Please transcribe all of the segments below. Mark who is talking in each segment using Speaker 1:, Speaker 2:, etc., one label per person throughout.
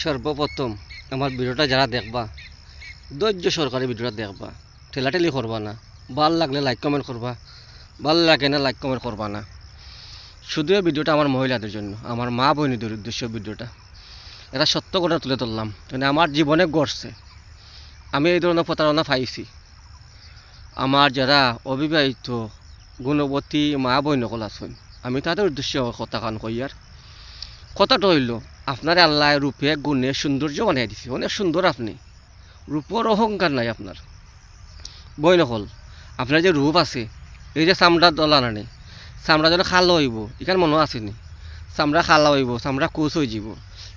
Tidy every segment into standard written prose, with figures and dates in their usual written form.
Speaker 1: সর্বপ্রথম আমার ভিডিওটা যারা দেখবা ধৈর্য সরকারি ভিডিওটা দেখবা, ঠেলাঠেলি করবা না। ভাল লাগলে লাইক কমেন্ট করবা, ভাল লাগে না লাইক কমেন্ট করবা না। শুধু এই ভিডিওটা আমার মহিলাদের জন্য, আমার মা বোনদের উদ্দেশ্য ভিডিওটা। এটা সত্য ঘটনা তুলে ধরলাম, মানে আমার জীবনে ঘটছে। আমি এই ধরনের প্রতারণা পাইছি। আমার যারা অবিবাহিত গুণবতী মা বোন সকল আছেন, আমি তাদের উদ্দেশ্যে কথা কান কই। আর কথাটা হইল, আপনার আল্লাহ রূপে গুণে সৌন্দর্য বানিয়ে দিছে, অনেক সুন্দর। আপনি রূপর অহংকার নাই আপনার। বই নকল আপনার যে রূপ আছে, এই যে চামড়া দলা নানি, চামড়া যেন খালো হইব, এখানে মনে আসেনি। চামড়া খালা হইব, চামড়া কোচ হয়ে যাব।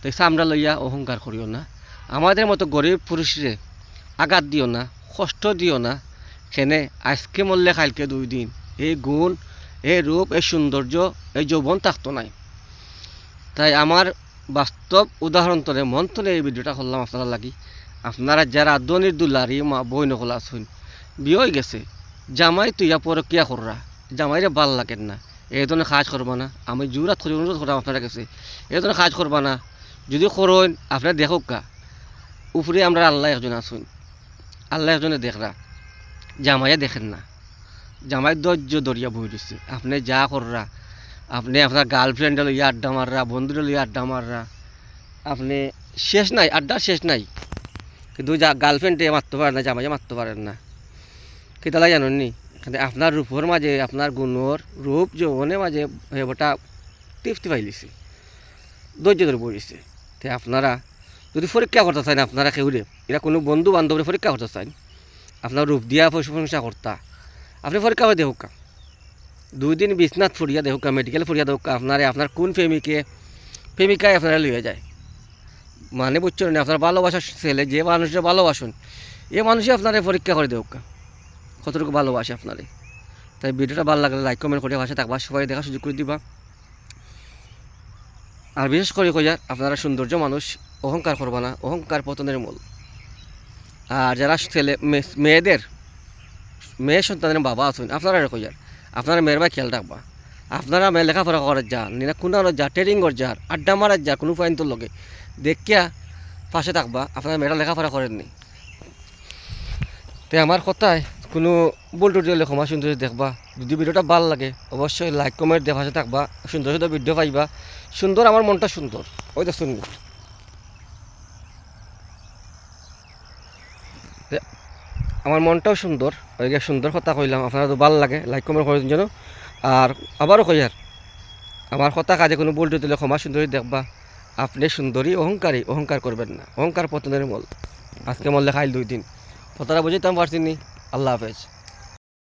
Speaker 1: তো চামড়া লইয়া অহংকার করিও না। আমাদের মতো গরিব পুরুষরে আঘাত দিও না, কষ্ট দিও না। সেনে আজকে মরলে কালকে 2 দিন এই গুণ, এই রূপ, এই সৌন্দর্য, এই যৌবন থাকতো নাই। তাই আমার বাস্তব উদাহরণ তরে মন তলে এই ভিডিওটা করলাম আপনারা লাগি। আপনারা যারা দনির দুলারি মা বই নকল আছেন, বিয়ে হয়ে গেছে, জামাই তুইয়া পরকিয়া কররা, জামাইরে ভাল লাগেন না, এই ধরনের কাজ করবা না। আমি জোরাত করে অনুরোধ করলাম আপনারা কাছে, এই ধরনের কাজ করবা না। যদি করেন আপনারা দেখুক কা, উপরে আমরা আল্লাহ একজন আছেন, আল্লাহ একজনে দেখরা, জামাইয়া দেখেন না। জামাই ধৈর্য দরিয়া বই দিচ্ছে। আপনি যা কররা, আপনি আপনার গার্লফ্রেন্ডে লইয়া আড্ডা মাররা, বন্ধুরে লইয়া আড্ডা মাররা, আপনি শেষ নাই, আড্ডার শেষ নাই। কিন্তু যা গার্লফ্রেন্ডে মারতে পারেন না, জামাইয়া মারতে পারেন না। কেতালা জানেন নি, আপনার রূপর মাঝে, আপনার গুণর রূপ যৌবনের মাঝে হেবটা তৃপ্তি পাইলিছে, ধৈর্য ধরে বইছে। তো আপনারা যদি পরীক্ষা করতে চান, আপনারা কেউরে এরা কোনো বন্ধু বান্ধবের পরীক্ষা করতে চান, আপনার রূপ দিয়া প্রশংসা করতা, আপনি পরীক্ষা করে দেখুক। 2 দিন বিছনাথ ফুরিয়া দেখুক, মেডিকেল ফুরিয়া দেখুক, আপনার কোন প্রেমিকায় আপনারা লইয়া যায়। মানে বুঝছেন না, আপনার ভালোবাসার ছেলে যে মানুষের ভালোবাসুন, এ মানুষই আপনারা পরীক্ষা করে দেখুক কতটুকু ভালোবাসে আপনারে। তাই ভিডিওটা ভালো লাগলে লাইক কমেন্ট করে ভাষা থাকবা, সবাই দেখা সুযোগ করে দিবা। আর বিশেষ করে কইয়ার, আপনারা সৌন্দর্য মানুষ, অহংকার করবা না, অহংকার পতনের মূল। আর যারা ছেলে মেয়ে সন্তানের বাবা আছেন, আপনারা কইয়ার আপনারা মেয়ের ভাই খেয়াল রাখবা। আপনারা মেয়ে লেখাপড়া করার যান না, কোনো যা ট্রেনিং কর যার, আড্ডা মারার যার, কোনো পয়েন্টর লগে দেখিয়া পাশে থাকবা। আপনারা মেয়েরা লেখাপড়া করেননি। তাই আমার কথায় কোনো ভুল টুটি হলে ক্ষমা সুন্দর দেখবা। যদি ভিডিওটা ভালো লাগে অবশ্যই লাইক কমেন্ট দিয়ে পাশে থাকবা। সুন্দর সুন্দর ভিডিও পাইবা। সুন্দর, আমার মনটা সুন্দর, ওই তো শুনবো। আমার মনটাও সুন্দর, ওই সুন্দর কথা কইলাম। আপনারা তো ভালো লাগে লাইক কমেন্ট করার জন্য। আর আবারও কই, আর আমার কথা কাজে কোনো ভুল টুটি হলে ক্ষমা সুন্দরী দেখবা। আপনি সুন্দরী, অহংকার করবেন না, অহংকার পতনের মূল। আজকে মরলে খাইল 2 দিন, কথাটা বুঝাইতাম পারছি নি। আল্লাহ হাফেজ।